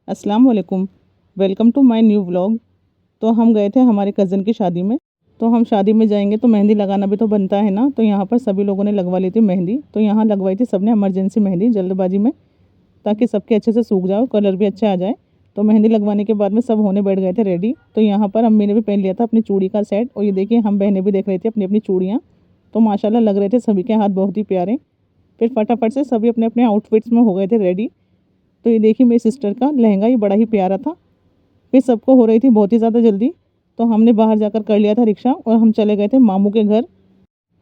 अस्सलाम वालेकुम। Welcome to my new vlog. तो हम गए थे हमारे कज़न की शादी में। तो हम शादी में जाएंगे तो मेहंदी लगाना भी तो बनता है ना। तो यहाँ पर सभी लोगों ने लगवा ली थी मेहंदी। तो यहाँ लगवाई थी सबने इमरजेंसी मेहंदी जल्दबाजी में, ताकि सबके अच्छे से सूख जाओ, कलर भी अच्छा आ जाए। तो मेहंदी लगवाने के बाद में सब होने बैठ गए थे रेडी। तो यहाँ पर अम्मी ने भी पहन लिया था अपनी चूड़ी का सेट। और ये देखिए हम बहनें भी देख रही थी अपनी अपनी चूड़ियाँ। तो माशाल्लाह लग रहे थे सभी के हाथ बहुत ही प्यारे। फिर फटाफट से सभी अपने अपने आउटफिट्स में हो गए थे रेडी। तो ये देखिए मेरी सिस्टर का लहंगा ये बड़ा ही प्यारा था। फिर सबको हो रही थी बहुत ही ज़्यादा जल्दी। तो हमने बाहर जाकर कर लिया था रिक्शा और हम चले गए थे मामू के घर।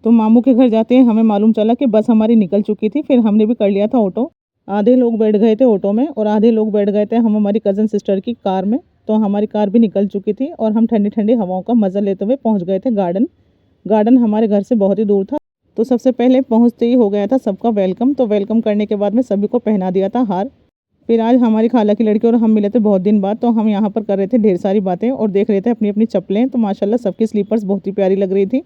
तो मामू के घर जाते हैं हमें मालूम चला कि बस हमारी निकल चुकी थी। फिर हमने भी कर लिया था ऑटो। आधे लोग बैठ गए थे ऑटो में और आधे लोग बैठ गए थे हम हमारी कज़न सिस्टर की कार में। तो हमारी कार भी निकल चुकी थी और हम ठंडी ठंडी हवाओं का मज़ा लेते हुए पहुँच गए थे गार्डन। गार्डन हमारे घर से बहुत ही दूर था। तो सबसे पहले पहुँचते ही हो गया था सबका वेलकम। तो वेलकम करने के बाद में सभी को पहना दिया था हार। फिर आज हमारी खाला की लड़की और हम मिले थे बहुत दिन बाद। तो हम यहाँ पर कर रहे थे ढेर सारी बातें और देख रहे थे अपनी अपनी चप्पलें। तो माशाल्लाह सबकी स्लीपर्स बहुत ही प्यारी लग रही थी।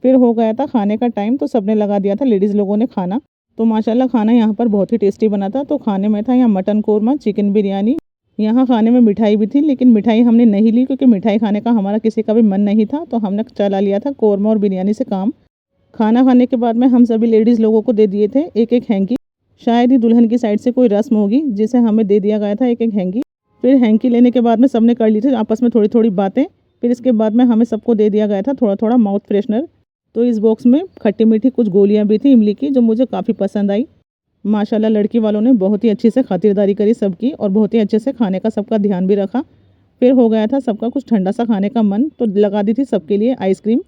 फिर हो गया था खाने का टाइम। तो सबने लगा दिया था लेडीज़ लोगों ने खाना। तो माशाल्लाह खाना यहाँ पर बहुत ही टेस्टी बना था। तो खाने में था यहाँ मटन कौरमा, चिकन बिरयानी। यहाँ खाने में मिठाई भी थी, लेकिन मिठाई हमने नहीं ली क्योंकि मिठाई खाने का हमारा किसी का भी मन नहीं था। तो हमने चला लिया था कौरमा और बिरयानी से काम। खाना खाने के बाद में हम सभी लेडीज़ लोगों को दे दिए थे एक एक हैंकी। शायद ही दुल्हन की साइड से कोई रस्म होगी जिसे हमें दे दिया गया था एक एक हैंकी। फिर हैंकी लेने के बाद में सबने कर ली थी आपस में थोड़ी थोड़ी बातें। फिर इसके बाद में हमें सबको दे दिया गया था थोड़ा थोड़ा माउथ फ्रेशनर। तो इस बॉक्स में खट्टी मीठी कुछ गोलियां भी थी इमली की, जो मुझे काफ़ी पसंद आई। माशाल्लाह लड़की वालों ने बहुत ही अच्छे से खातिरदारी करी सबकी और बहुत ही अच्छे से खाने का सबका ध्यान भी रखा। फिर हो गया था सबका कुछ ठंडा सा खाने का मन, तो लगा दी थी सबके लिए आइसक्रीम।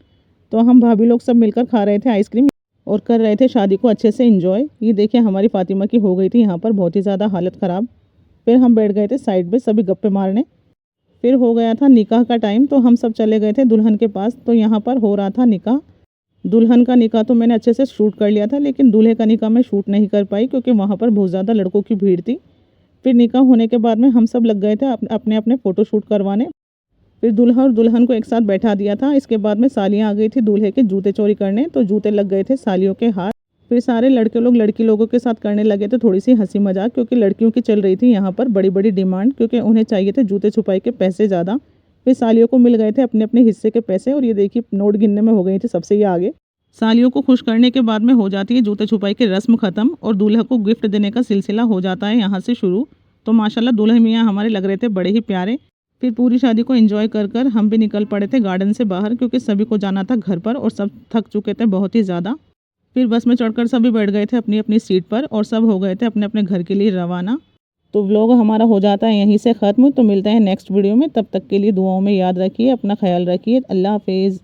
तो हम भाभी लोग सब मिलकर खा रहे थे आइसक्रीम और कर रहे थे शादी को अच्छे से एंजॉय। ये देखिए हमारी फातिमा की हो गई थी यहाँ पर बहुत ही ज़्यादा हालत ख़राब। फिर हम बैठ गए थे साइड पे सभी गप्पे मारने। फिर हो गया था निकाह का टाइम। तो हम सब चले गए थे दुल्हन के पास। तो यहाँ पर हो रहा था निकाह। दुल्हन का निकाह तो मैंने अच्छे से शूट कर लिया था, लेकिन दूल्हे का निकाह मैं शूट नहीं कर पाई क्योंकि वहाँ पर बहुत ज़्यादा लड़कों की भीड़ थी। फिर निकाह होने के बाद में हम सब लग गए थे अपने अपने फ़ोटो शूट करवाने। फिर दूल्हा और दुल्हन को एक साथ बैठा दिया था। इसके बाद में सालियाँ आ गई थी दूल्हे के जूते चोरी करने। तो जूते लग गए थे सालियों के हाथ। फिर सारे लड़के लोग लड़की लोगों के साथ करने लगे थे थोड़ी सी हंसी मजाक, क्योंकि लड़कियों की चल रही थी यहाँ पर बड़ी बड़ी डिमांड, क्योंकि उन्हें चाहिए थे जूते छुपाई के पैसे ज़्यादा। फिर सालियों को मिल गए थे अपने अपने हिस्से के पैसे और ये देखिए नोट गिनने में हो गई थी सबसे ये आगे। सालियों को खुश करने के बाद में हो जाती है जूते छुपाई की रस्म ख़त्म और दूल्हा को गिफ्ट देने का सिलसिला हो जाता है यहाँ से शुरू। तो माशाल्लाह दूल्हे मियाँ हमारे लग रहे थे बड़े ही प्यारे। फिर पूरी शादी को एंजॉय कर कर हम भी निकल पड़े थे गार्डन से बाहर, क्योंकि सभी को जाना था घर पर और सब थक चुके थे बहुत ही ज़्यादा। फिर बस में चढ़कर सभी बैठ गए थे अपनी अपनी सीट पर और सब हो गए थे अपने अपने घर के लिए रवाना। तो व्लॉग हमारा हो जाता है यहीं से ख़त्म। तो मिलते हैं नेक्स्ट वीडियो में, तब तक के लिए दुआओं में याद रखिए, अपना ख्याल रखिए। अल्लाह हाफिज़।